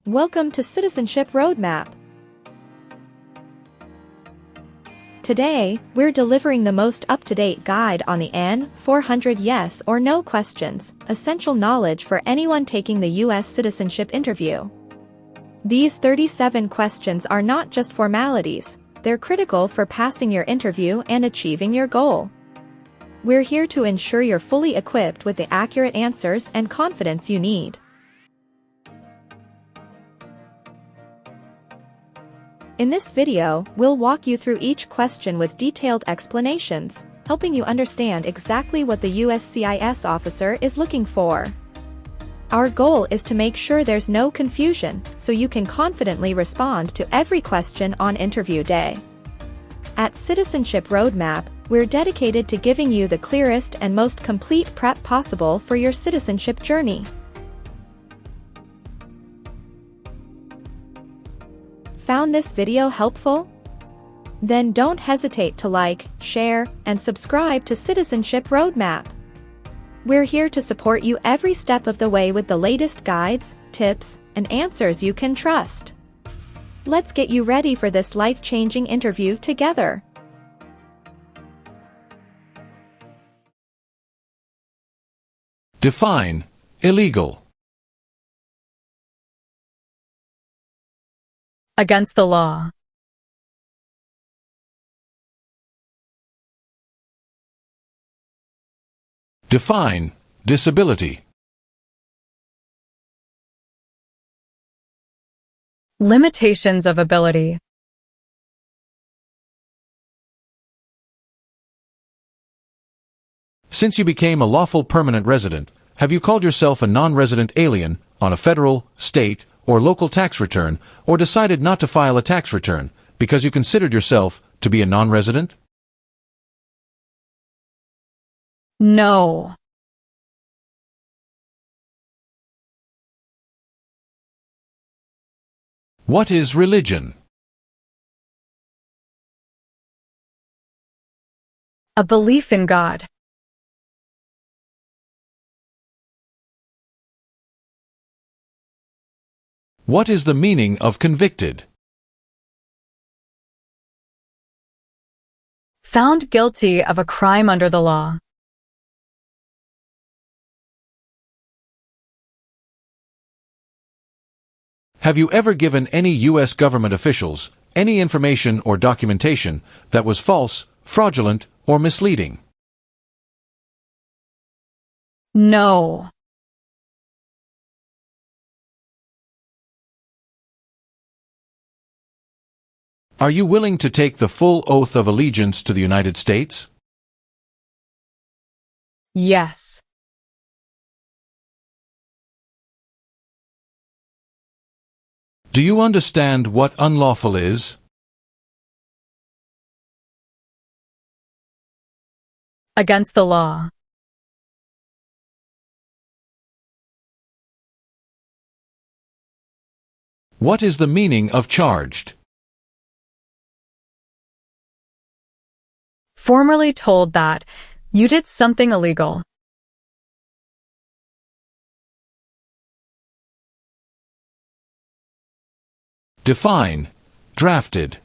Welcome to Citizenship Roadmap. Today, we're delivering the most up-to-date guide on the N-400 yes or no questions, essential knowledge for anyone taking the U.S. citizenship interview. These 37 questions are not just formalities, they're critical for passing your interview and achieving your goal. We're here to ensure you're fully equipped with the accurate answers and confidence you need. In this video, we'll walk you through each question with detailed explanations, helping you understand exactly what the USCIS officer is looking for. Our goal is to make sure there's no confusion, so you can confidently respond to every question on interview day. At Citizenship Roadmap, we're dedicated to giving you the clearest and most complete prep possible for your citizenship journey. Found this video helpful? Then don't hesitate to like, share, and subscribe to Citizenship Roadmap. We're here to support you every step of the way with the latest guides, tips, and answers you can trust. Let's get you ready for this life-changing interview together. Define illegal. Against the law. Define disability. Limitations of ability. Since you became a lawful permanent resident, have you called yourself a non-resident alien on a federal, state, or local tax return, or decided not to file a tax return because you considered yourself to be a non-resident? No. What is religion? A belief in God. What is the meaning of convicted? Found guilty of a crime under the law. Have you ever given any U.S. government officials any information or documentation that was false, fraudulent, or misleading? No. Are you willing to take the full oath of allegiance to the United States? Yes. Do you understand what unlawful is? Against the law. What is the meaning of charged? Formerly told that you did something illegal. Define drafted.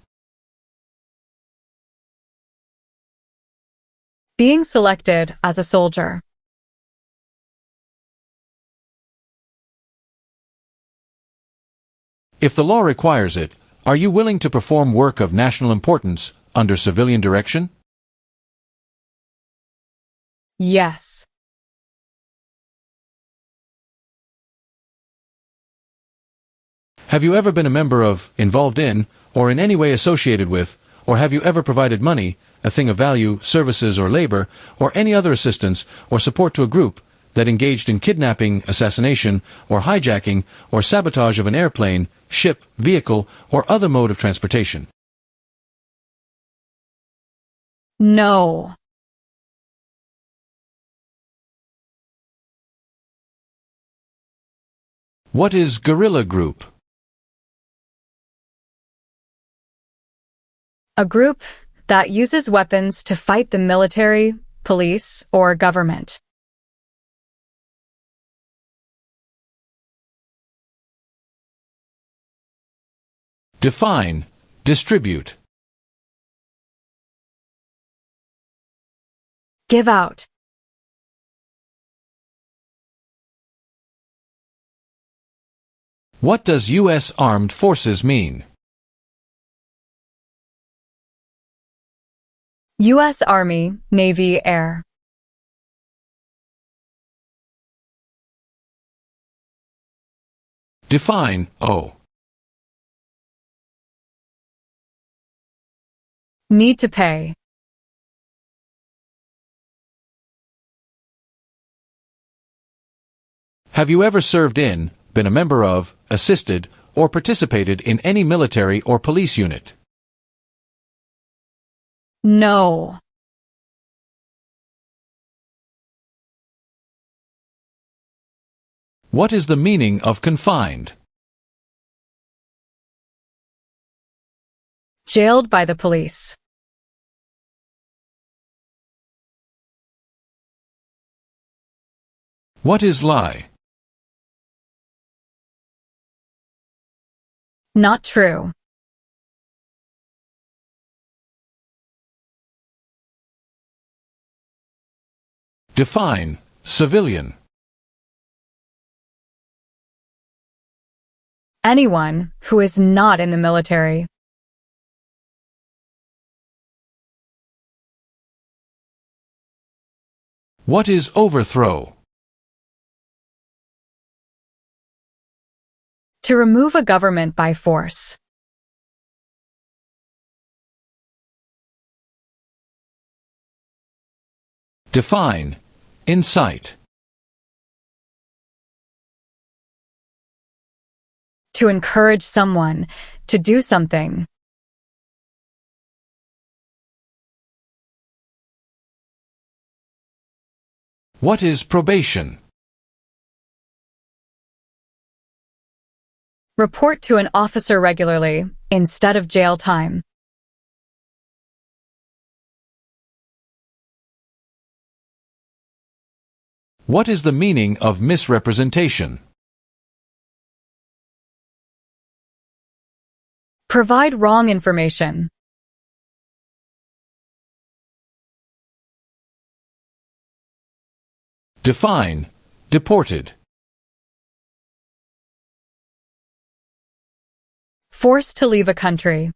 Being selected as a soldier. If the law requires it, are you willing to perform work of national importance under civilian direction? Yes. Have you ever been a member of, involved in, or in any way associated with, or have you ever provided money, a thing of value, services or labor, or any other assistance or support to a group that engaged in kidnapping, assassination, or hijacking, or sabotage of an airplane, ship, vehicle, or other mode of transportation? No. What is guerrilla group? A group that uses weapons to fight the military, police, or government. Define, distribute. Give out. What does U.S. Armed Forces mean? U.S. Army, Navy, Air. Define, O. Need to pay. Have you ever served in, been a member of, assisted, or participated in any military or police unit? No. What is the meaning of confined? Jailed by the police. What is lie? Not true. Define, civilian. Anyone who is not in the military. What is overthrow? To remove a government by force. Define, incite. To encourage someone to do something. What is probation? Report to an officer regularly, instead of jail time. What is the meaning of misrepresentation? Provide wrong information. Define, deported. Forced to leave a country.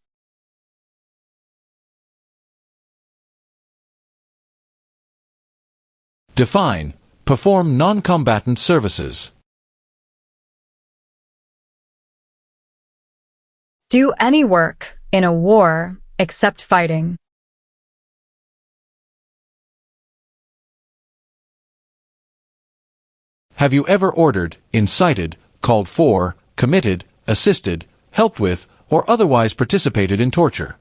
Define, perform non-combatant services. Do any work in a war except fighting. Have you ever ordered, incited, called for, committed, assisted, helped with, or otherwise participated in torture?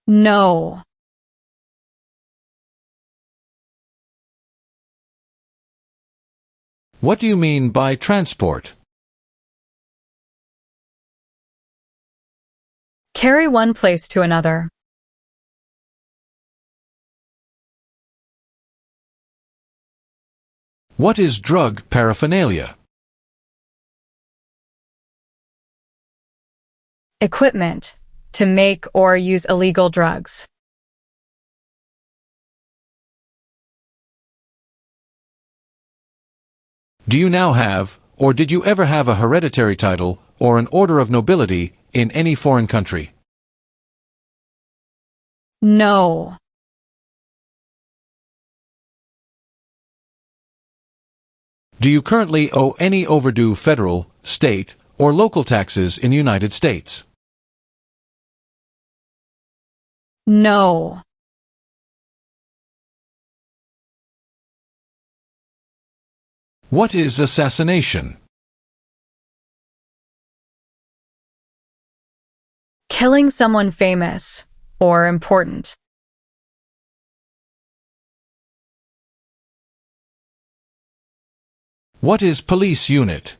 No. What do you mean by transport? Carry one place to another. What is drug paraphernalia? Equipment to make or use illegal drugs. Do you now have, or did you ever have a hereditary title or an order of nobility in any foreign country? No. Do you currently owe any overdue federal, state, or local taxes in the United States? No. What is assassination? Killing someone famous or important. What is police unit?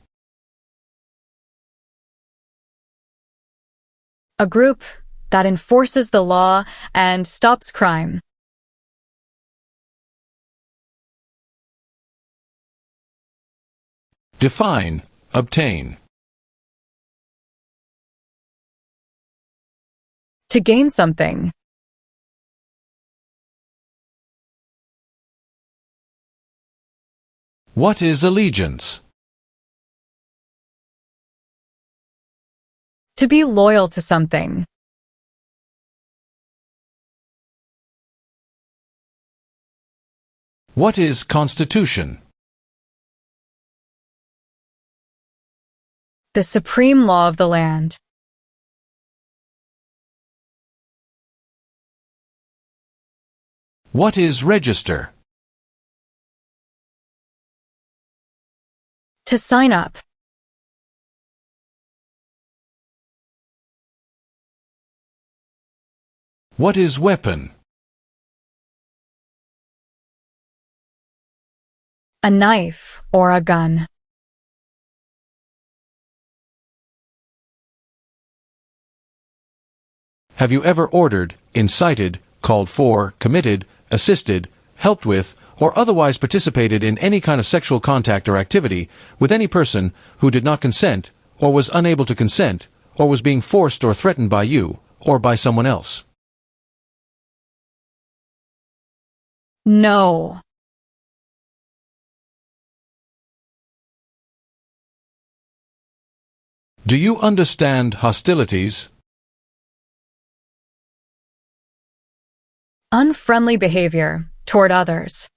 A group that enforces the law and stops crime. Define, obtain. To gain something. What is allegiance? To be loyal to something. What is constitution? The supreme law of the land. What is register? To sign up. What is weapon? A knife or a gun. Have you ever ordered, incited, called for, committed, assisted, helped with, or otherwise participated in any kind of sexual contact or activity with any person who did not consent, or was unable to consent, or was being forced or threatened by you, or by someone else? No. Do you understand hostilities? Unfriendly behavior toward others.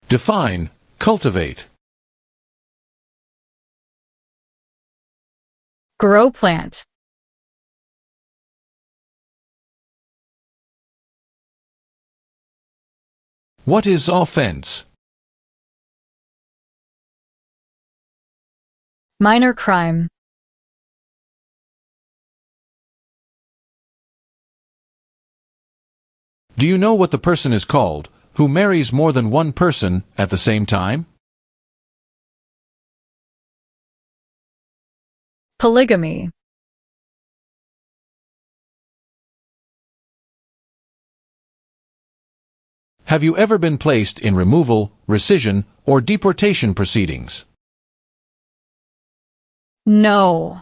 Define, cultivate. Grow plant. What is offense? Minor crime. Do you know what the person is called who marries more than one person at the same time? Polygamy. Have you ever been placed in removal, rescission, or deportation proceedings? No.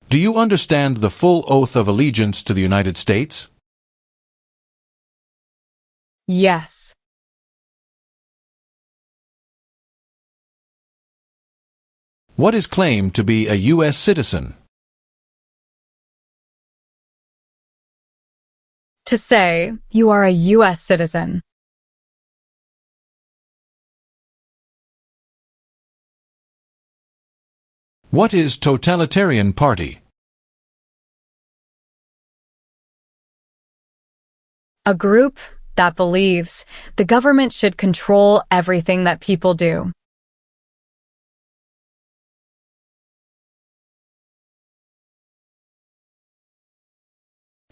Do you understand the full oath of allegiance to the United States? Yes. What is claimed to be a U.S. citizen? To say, you are a U.S. citizen. What is totalitarian party? A group that believes the government should control everything that people do.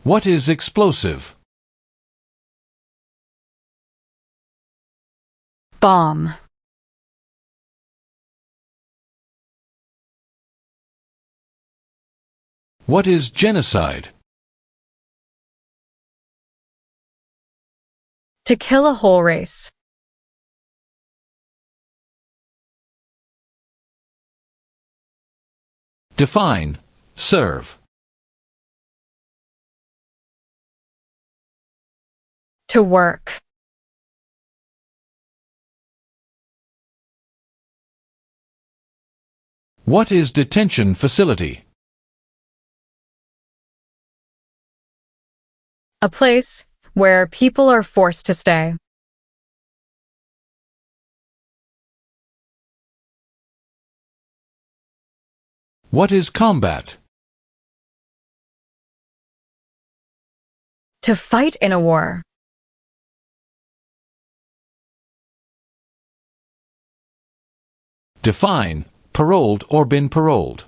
What is explosive? Bomb. What is genocide? To kill a whole race. Define, serve. To work. What is detention facility? A place where people are forced to stay. What is combat? To fight in a war. Define, paroled or been paroled.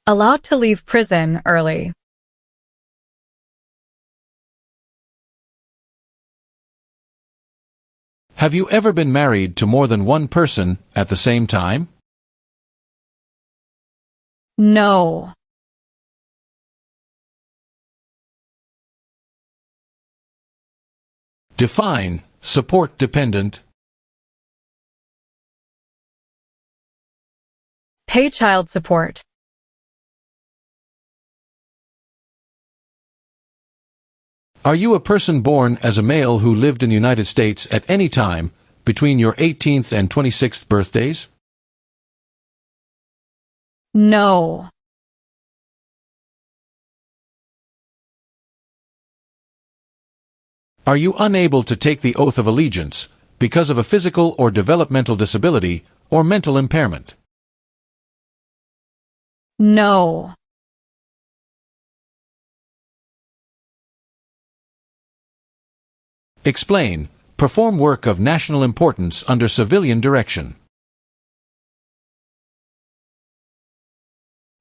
Allowed to leave prison early. Have you ever been married to more than one person at the same time? No. Define support dependent. Pay child support. Are you a person born as a male who lived in the United States at any time between your 18th and 26th birthdays? No. Are you unable to take the oath of allegiance because of a physical or developmental disability or mental impairment? No. Explain. Perform work of national importance under civilian direction.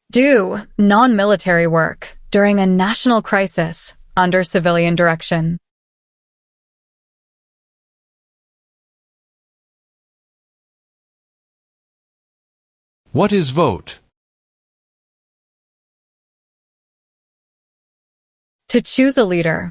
Do non-military work during a national crisis under civilian direction. What is vote? To choose a leader.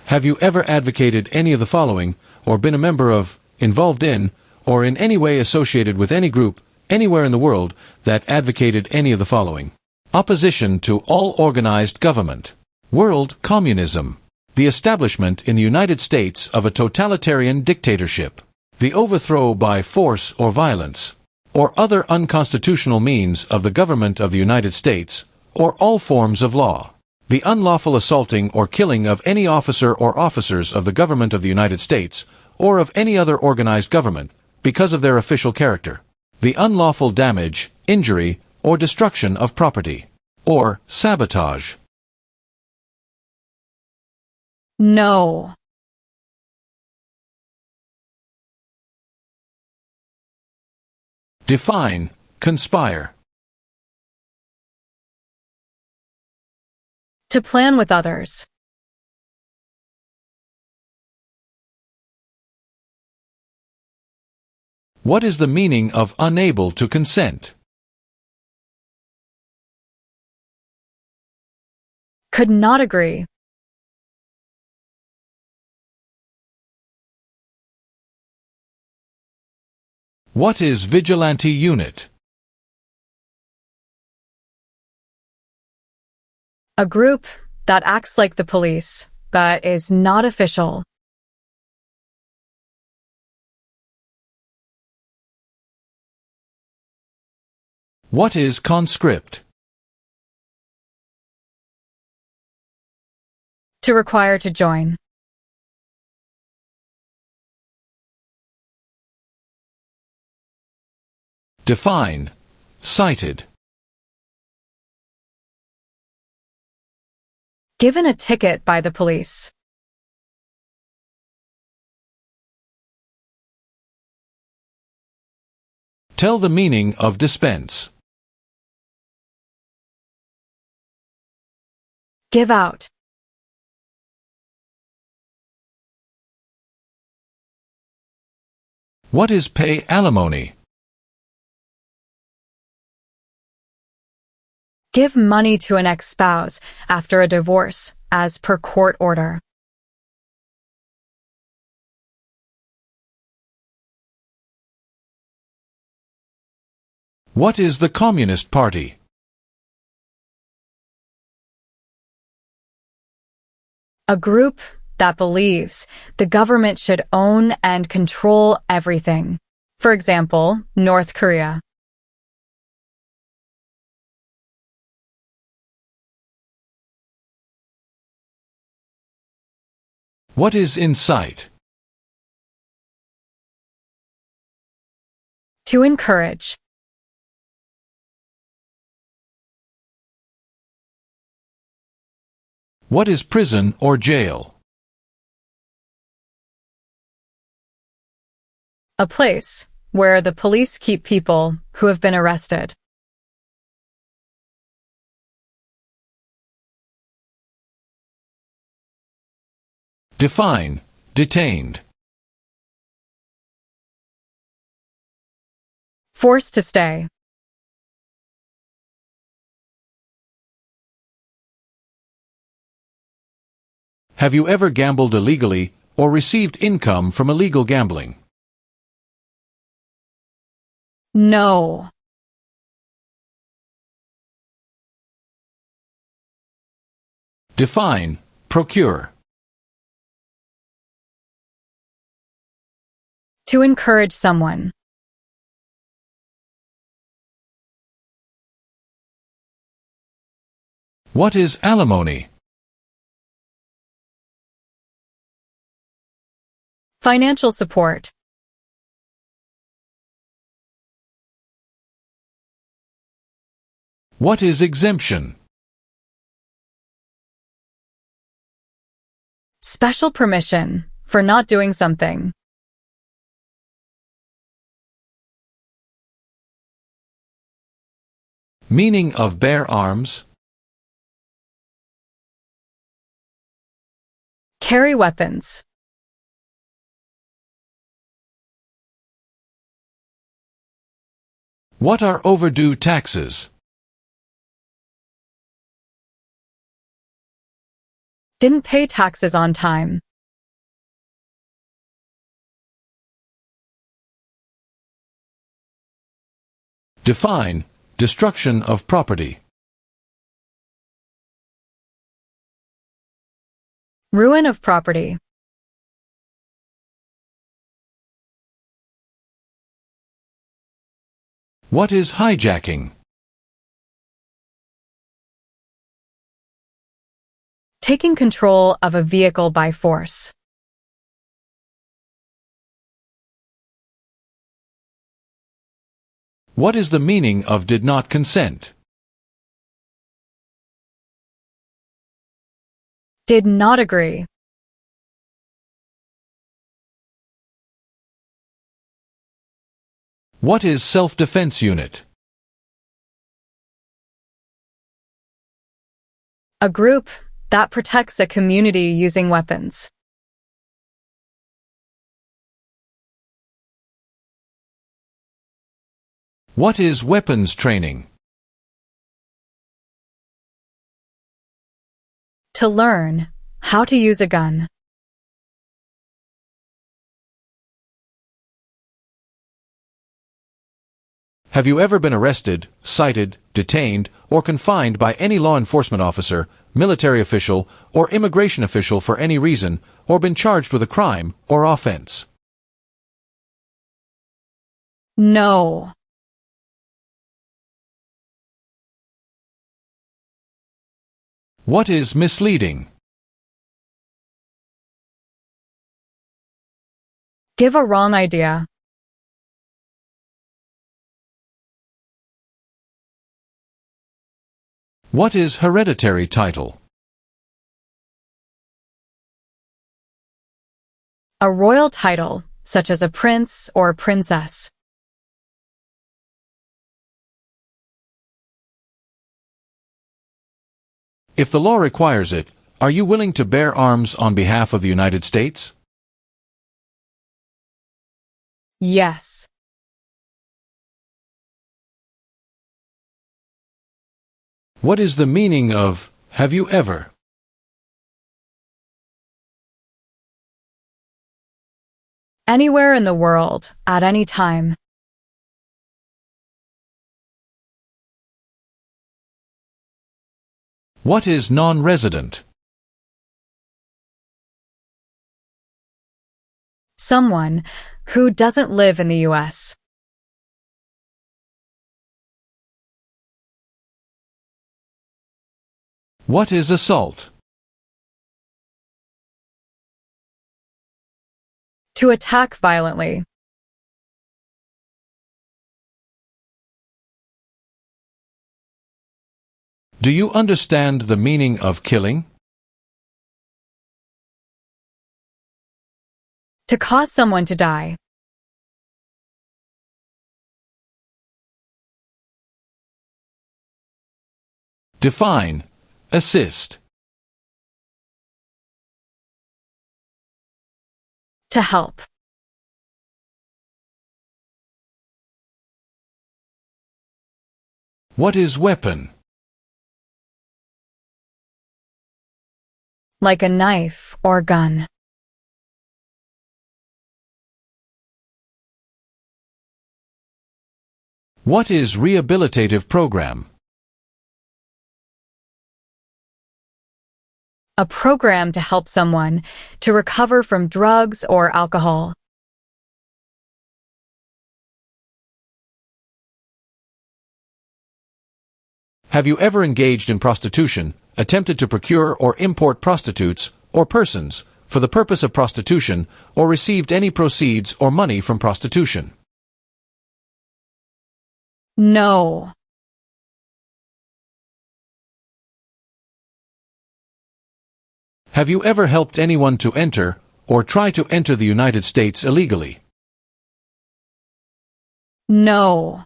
Have you ever advocated any of the following, or been a member of, involved in, or in any way associated with any group, anywhere in the world, that advocated any of the following? Opposition to all organized government. World communism. The establishment in the United States of a totalitarian dictatorship. The overthrow by force or violence, or other unconstitutional means of the government of the United States, or all forms of law. The unlawful assaulting or killing of any officer or officers of the government of the United States, or of any other organized government, because of their official character. The unlawful damage, injury, or destruction of property. Or sabotage. No. Define, conspire. To plan with others. What is the meaning of unable to consent? Could not agree. What is vigilante unit? A group that acts like the police, but is not official. What is conscript? To require to join. Define, cited. Given a ticket by the police. Tell the meaning of dispense. Give out. What is pay alimony? Give money to an ex-spouse after a divorce, as per court order. What is the Communist Party? A group that believes the government should own and control everything. For example, North Korea. What is incite? To encourage. What is prison or jail? A place where the police keep people who have been arrested. Define, detained. Forced to stay. Have you ever gambled illegally or received income from illegal gambling? No. Define procure. To encourage someone. What is alimony? Financial support. What is exemption? Special permission for not doing something. Meaning of bear arms? Carry weapons. What are overdue taxes? Didn't pay taxes on time. Define destruction of property. Ruin of property. What is hijacking? Taking control of a vehicle by force. What is the meaning of did not consent? Did not agree. What is self-defense unit? A group that protects a community using weapons. What is weapons training? To learn how to use a gun. Have you ever been arrested, cited, detained, or confined by any law enforcement officer, military official, or immigration official for any reason, or been charged with a crime or offense? No. What is misleading? Give a wrong idea. What is hereditary title? A royal title, such as a prince or princess. If the law requires it, are you willing to bear arms on behalf of the United States? Yes. What is the meaning of have you ever? Anywhere in the world, at any time. What is non-resident? Someone who doesn't live in the U.S. What is assault? To attack violently. Do you understand the meaning of killing? To cause someone to die. Define assist. To help. What is weapon? like a knife or gun. What is rehabilitative program? A program to help someone to recover from drugs or alcohol. Have you ever engaged in prostitution, attempted to procure or import prostitutes or persons for the purpose of prostitution, or received any proceeds or money from prostitution? No. Have you ever helped anyone to enter or try to enter the United States illegally? No.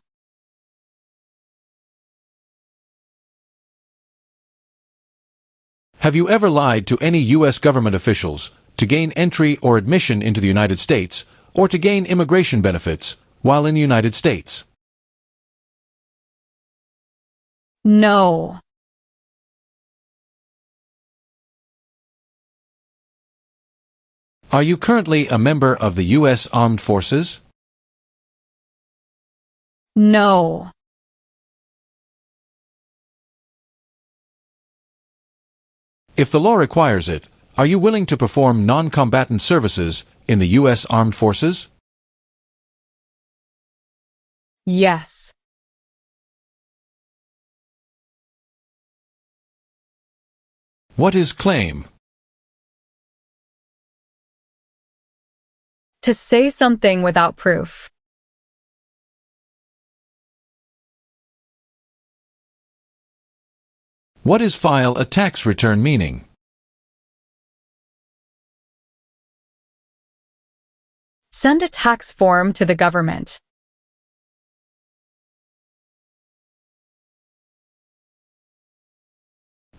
Have you ever lied to any U.S. government officials to gain entry or admission into the United States, or to gain immigration benefits while in the United States? No. Are you currently a member of the U.S. Armed Forces? No. If the law requires it, are you willing to perform non-combatant services in the U.S. Armed Forces? Yes. What is claim? To say something without proof. What is file a tax return meaning? Send a tax form to the government.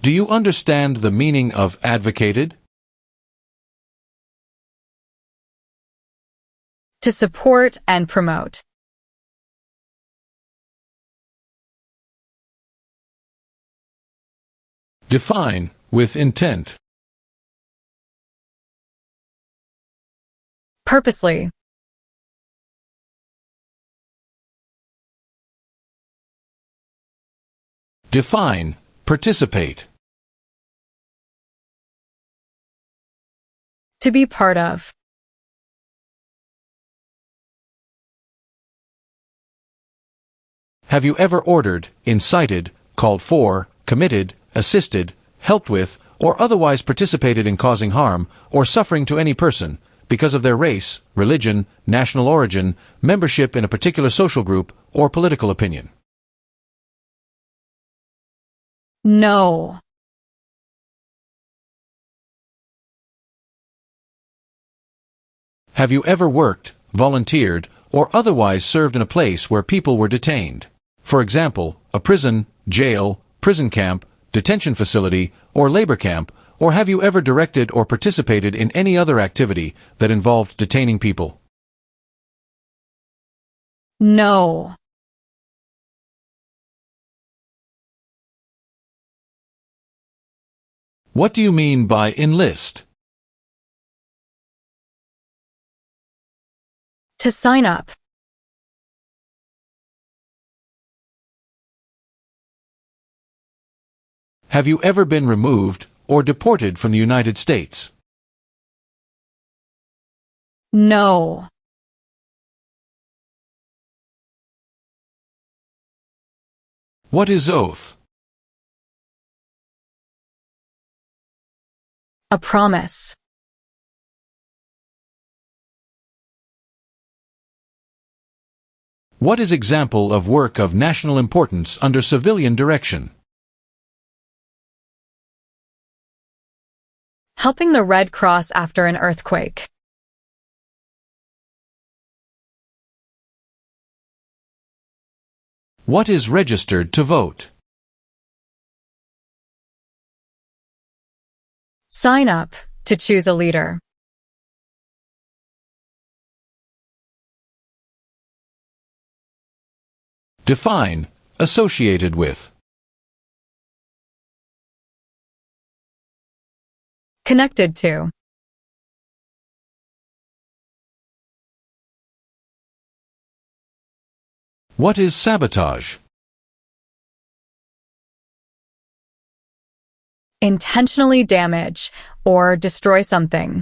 Do you understand the meaning of advocated? To support and promote. Define, with intent. Purposely. Define, participate. To be part of. Have you ever ordered, incited, called for, committed, assisted, helped with, or otherwise participated in causing harm or suffering to any person because of their race, religion, national origin, membership in a particular social group, or political opinion? No. Have you ever worked, volunteered, or otherwise served in a place where people were detained? For example, a prison, jail, prison camp, detention facility, or labor camp, or have you ever directed or participated in any other activity that involved detaining people? No. What do you mean by enlist? To sign up. Have you ever been removed or deported from the United States? No. What is oath? A promise. What is example of work of national importance under civilian direction? Helping the Red Cross after an earthquake. What is registered to vote? Sign up to choose a leader. Define, associated with. Connected to. What is sabotage? Intentionally damage or destroy something.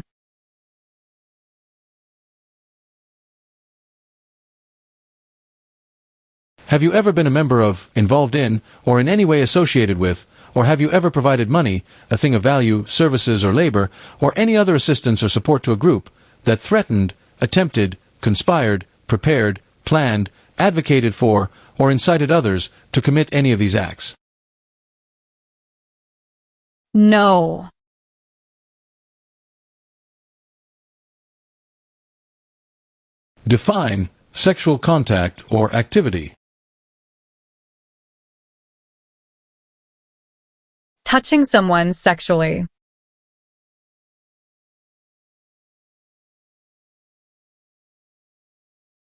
Have you ever been a member of, involved in, or in any way associated with, or have you ever provided money, a thing of value, services or labor, or any other assistance or support to a group that threatened, attempted, conspired, prepared, planned, advocated for, or incited others to commit any of these acts? No. Define sexual contact or activity. Touching someone sexually.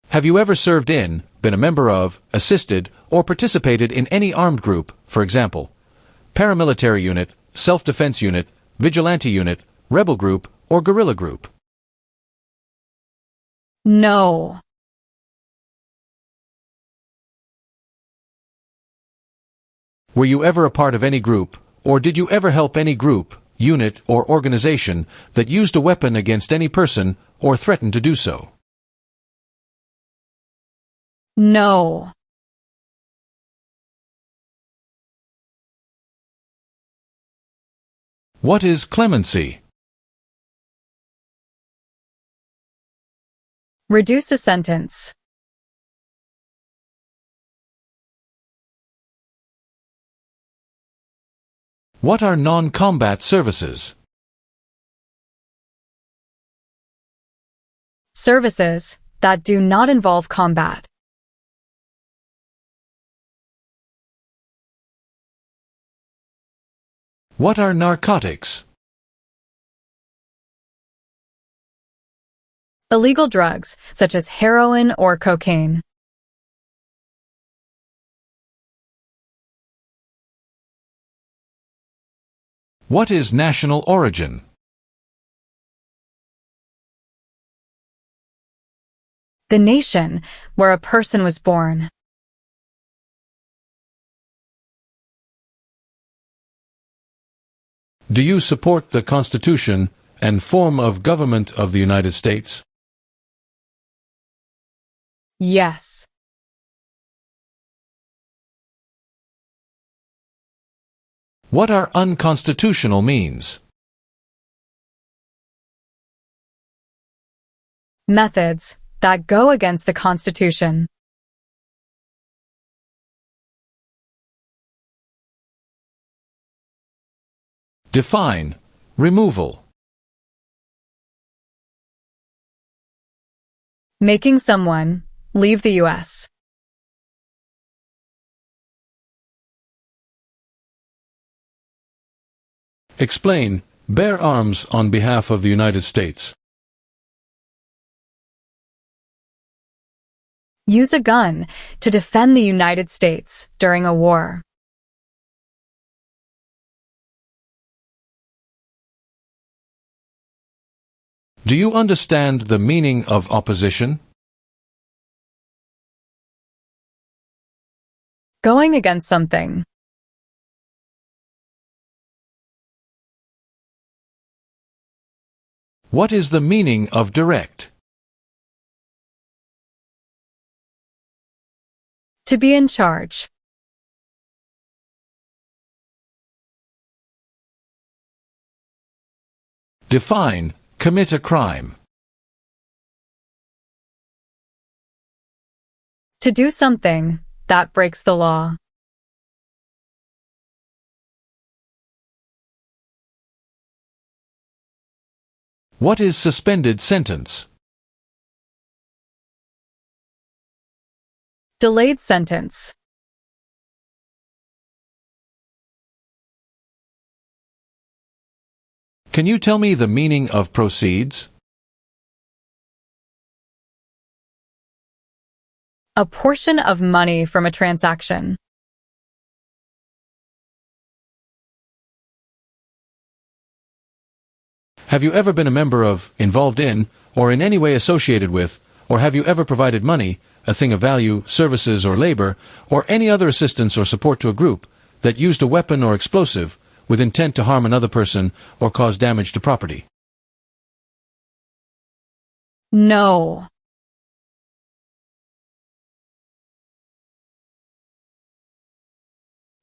Have you ever served in, been a member of, assisted, or participated in any armed group, for example, paramilitary unit, self-defense unit, vigilante unit, rebel group, or guerrilla group? No. Were you ever a part of any group, or did you ever help any group, unit, or organization that used a weapon against any person or threatened to do so? No. What is clemency? Reduce a sentence. What are non-combat services? Services that do not involve combat. What are narcotics? Illegal drugs, such as heroin or cocaine. What is national origin? The nation where a person was born. Do you support the Constitution and form of government of the United States? Yes. What are unconstitutional means? Methods that go against the Constitution. Define removal. Making someone leave the U.S. Explain bear arms on behalf of the United States. Use a gun to defend the United States during a war. Do you understand the meaning of opposition? Going against something. What is the meaning of direct? To be in charge. Define commit a crime. To do something that breaks the law. What is suspended sentence? Delayed sentence. Can you tell me the meaning of proceeds? A portion of money from a transaction. Have you ever been a member of, involved in, or in any way associated with, or have you ever provided money, a thing of value, services or labor, or any other assistance or support to a group that used a weapon or explosive with intent to harm another person or cause damage to property? No.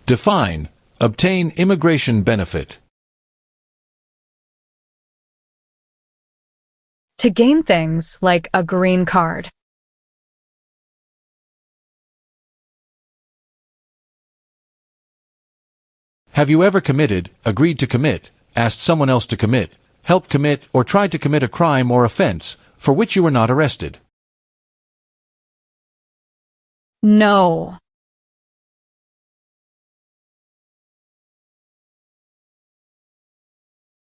Define, obtain immigration benefit. To gain things like a green card. Have you ever committed, agreed to commit, asked someone else to commit, helped commit, or tried to commit a crime or offense for which you were not arrested? No.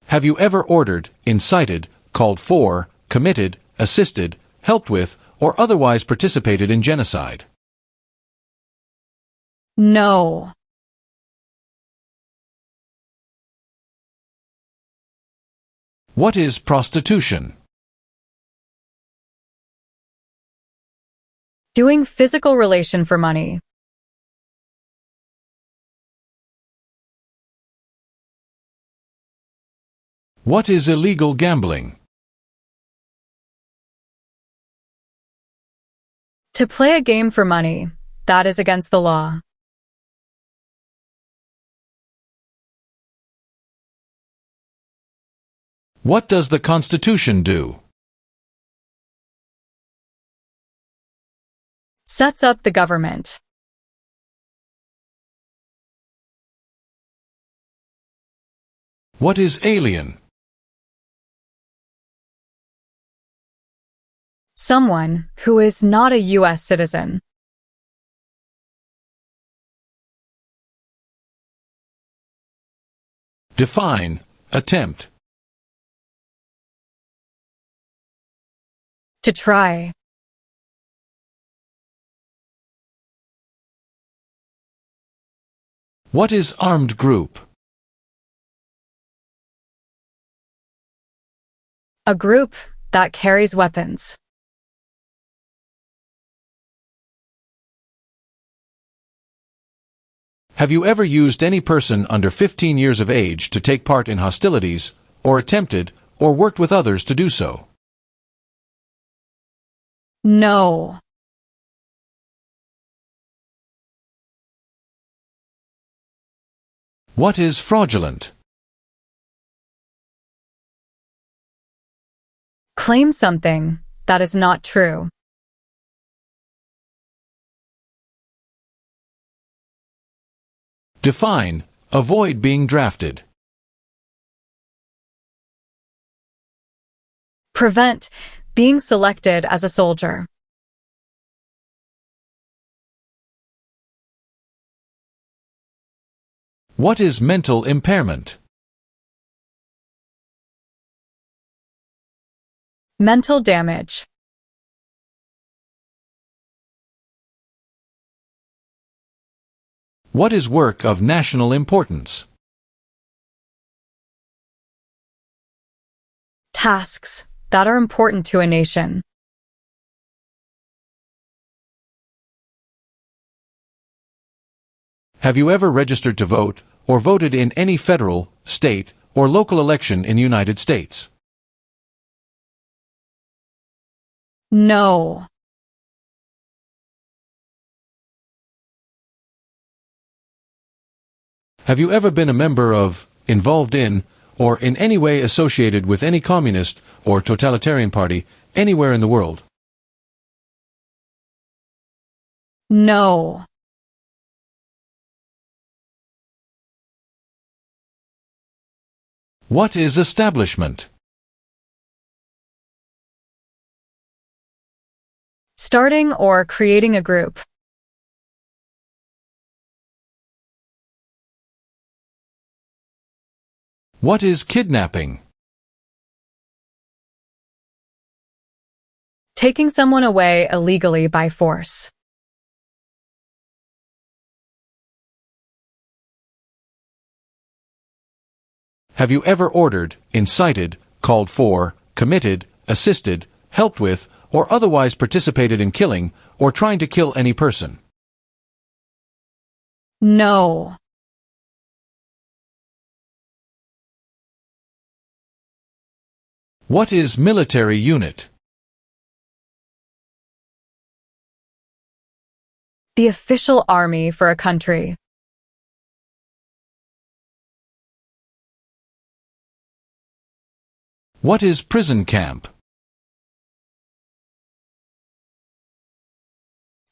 Have you ever ordered, incited, called for, committed, assisted, helped with, or otherwise participated in genocide? No. What is prostitution? Doing physical relation for money. What is illegal gambling? To play a game for money. That is against the law. What does the Constitution do? Sets up the government. What is alien? Someone who is not a U.S. citizen. Define, attempt. To try. What is armed group? A group that carries weapons. Have you ever used any person under 15 years of age to take part in hostilities, or attempted, or worked with others to do so? No. What is fraudulent? Claim something that is not true. Define, avoid being drafted. Prevent being selected as a soldier. What is mental impairment? Mental damage. What is work of national importance? Tasks that are important to a nation. Have you ever registered to vote, or voted in any federal, state, or local election in the United States? No. Have you ever been a member of, involved in, or in any way associated with any communist or totalitarian party anywhere in the world? No. What is establishment? Starting or creating a group. What is kidnapping? Taking someone away illegally by force. Have you ever ordered, incited, called for, committed, assisted, helped with, or otherwise participated in killing, or trying to kill any person? No. What is military unit? The official army for a country. What is prison camp?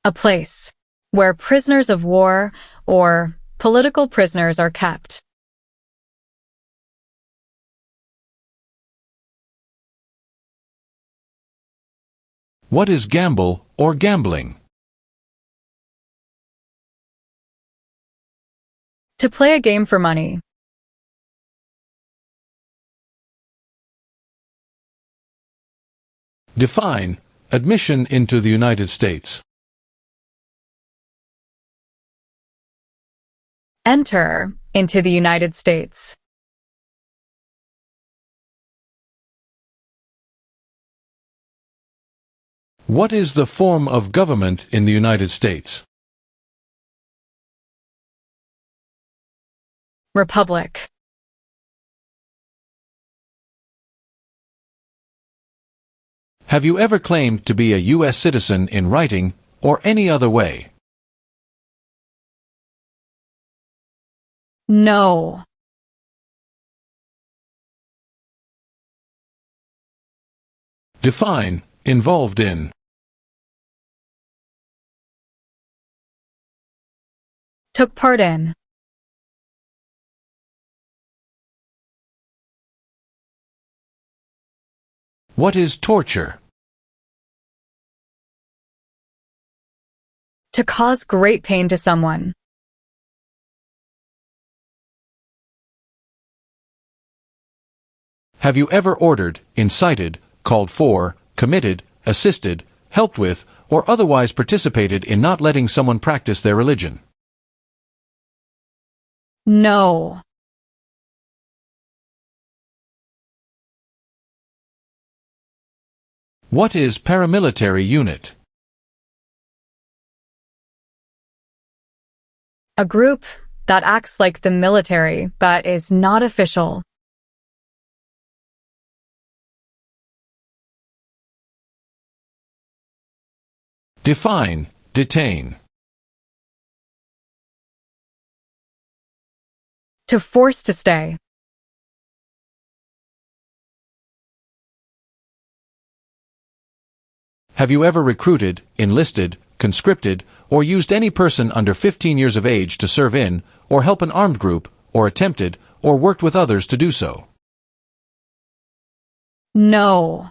A place where prisoners of war or political prisoners are kept. What is gamble or gambling? To play a game for money. Define admission into the United States. Enter into the United States. What is the form of government in the United States? Republic. Have you ever claimed to be a U.S. citizen in writing or any other way? No. Define involved in. Took part in. What is torture? To cause great pain to someone. Have you ever ordered, incited, called for, committed, assisted, helped with, or otherwise participated in not letting someone practice their religion? No. What is paramilitary unit? A group that acts like the military but is not official. Define detain. To force to stay. Have you ever recruited, enlisted, conscripted, or used any person under 15 years of age to serve in, or help an armed group, or attempted, or worked with others to do so? No.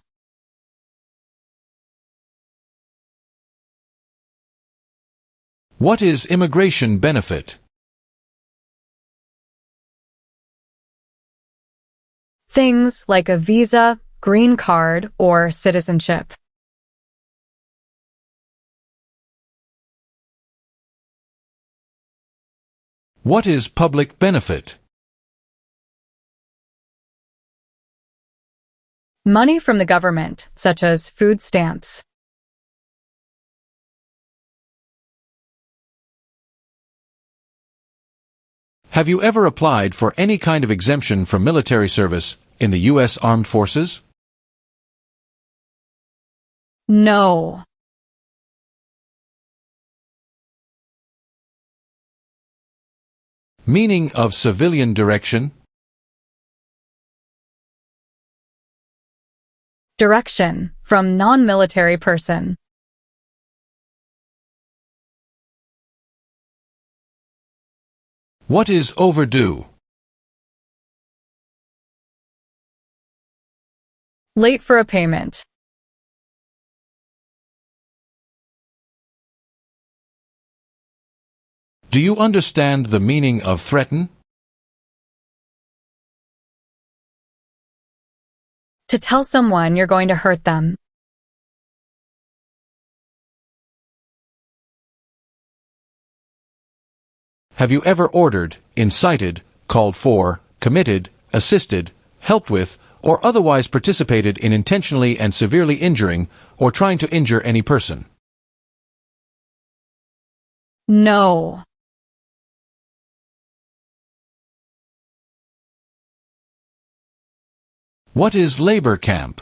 What is immigration benefit? Things like a visa, green card, or citizenship. What is public benefit? Money from the government, such as food stamps. Have you ever applied for any kind of exemption from military service in the U.S. Armed Forces? No. Meaning of civilian direction? Direction from non-military person. What is overdue? Late for a payment. Do you understand the meaning of threaten? To tell someone you're going to hurt them. Have you ever ordered, incited, called for, committed, assisted, helped with, or otherwise participated in intentionally and severely injuring or trying to injure any person? No. What is labor camp?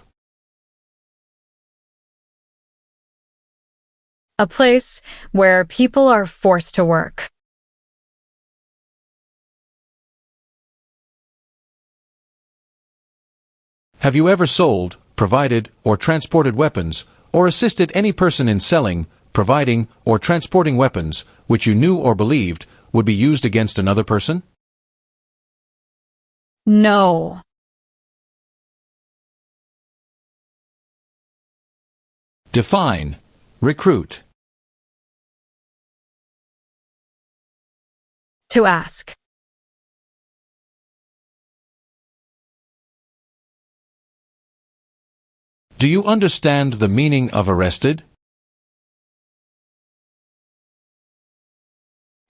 A place where people are forced to work. Have you ever sold, provided, or transported weapons, or assisted any person in selling, providing, or transporting weapons which you knew or believed would be used against another person? No. Define. Recruit. To ask. Do you understand the meaning of arrested?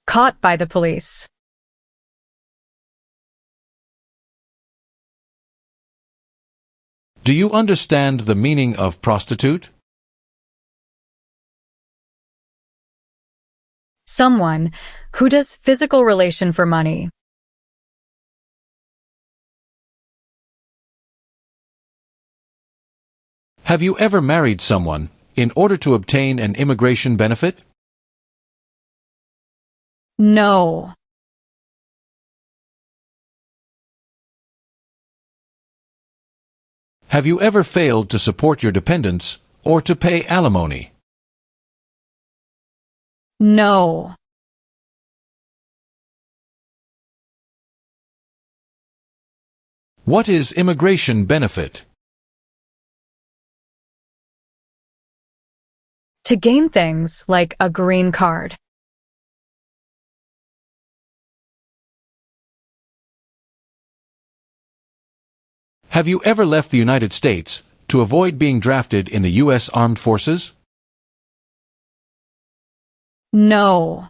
Caught by the police. Do you understand the meaning of prostitute? Someone who does physical relation for money. Have you ever married someone in order to obtain an immigration benefit? No. Have you ever failed to support your dependents or to pay alimony? No. What is immigration benefit? To gain things like a green card. Have you ever left the United States to avoid being drafted in the U.S. Armed Forces? No.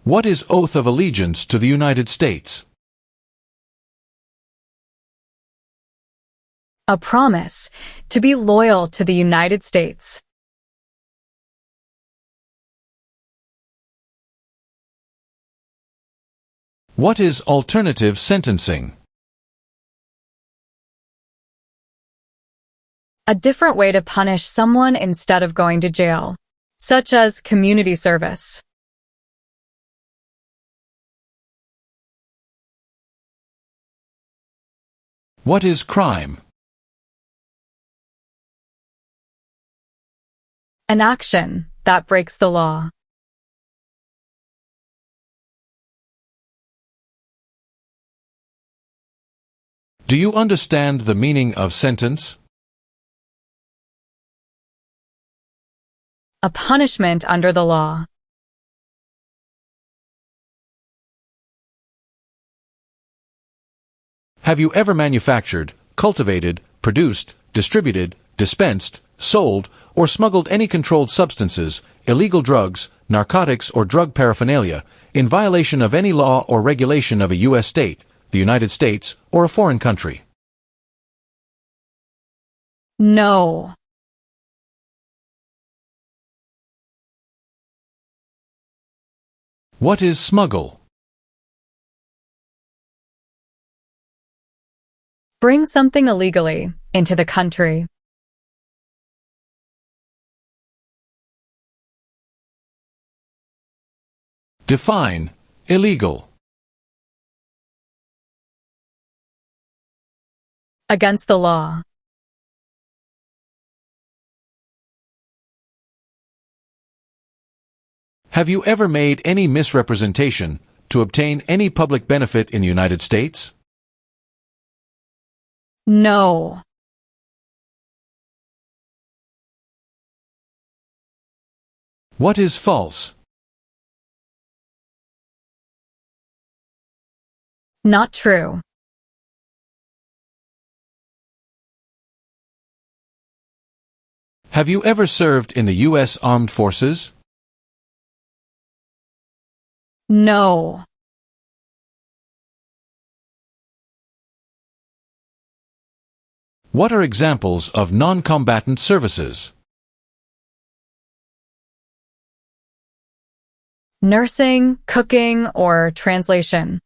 What is oath of allegiance to the United States? A promise to be loyal to the United States. What is alternative sentencing? A different way to punish someone instead of going to jail, such as community service. What is crime? An action that breaks the law. Do you understand the meaning of sentence? A punishment under the law. Have you ever manufactured, cultivated, produced, distributed, dispensed, sold, or smuggled any controlled substances, illegal drugs, narcotics, or drug paraphernalia, in violation of any law or regulation of a U.S. state, the United States, or a foreign country? No. What is smuggle? Bring something illegally into the country. Define. Illegal. Against the law. Have you ever made any misrepresentation to obtain any public benefit in the United States? No. What is false? Not true. Have you ever served in the U.S. Armed Forces? No. What are examples of non-combatant services? Nursing, cooking, or translation.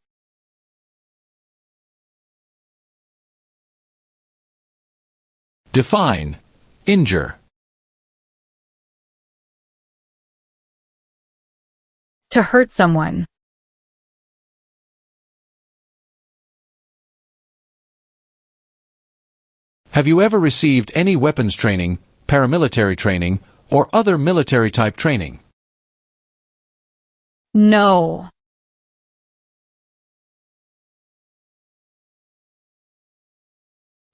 Define. Injure. To hurt someone. Have you ever received any weapons training, paramilitary training, or other military-type training? No.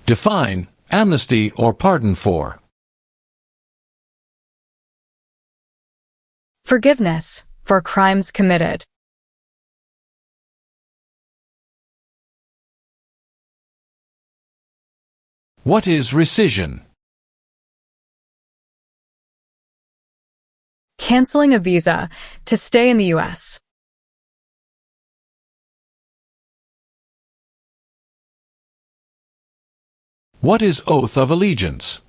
Define. Amnesty or pardon for. Forgiveness for crimes committed. What is rescission? Canceling a visa to stay in the U.S. What is oath of allegiance?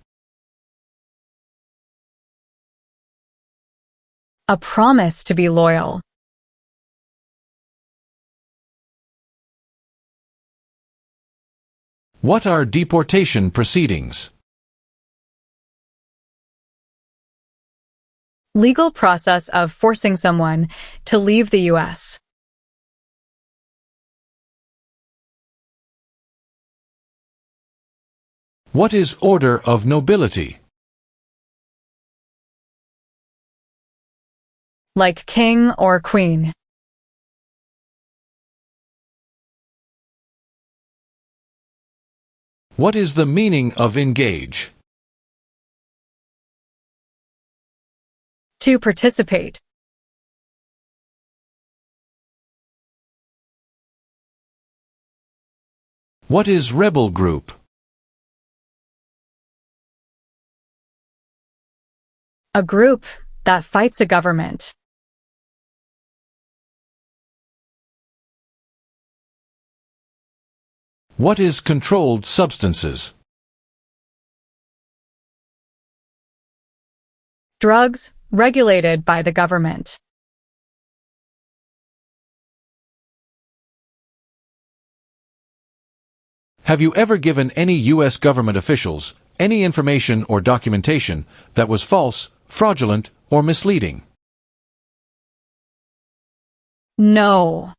A promise to be loyal. What are deportation proceedings? Legal process of forcing someone to leave the U.S. What is order of nobility? Like king or queen. What is the meaning of engage? To participate. What is rebel group? A group that fights a government. What is controlled substances? Drugs regulated by the government. Have you ever given any U.S. government officials any information or documentation that was false, fraudulent, or misleading? No.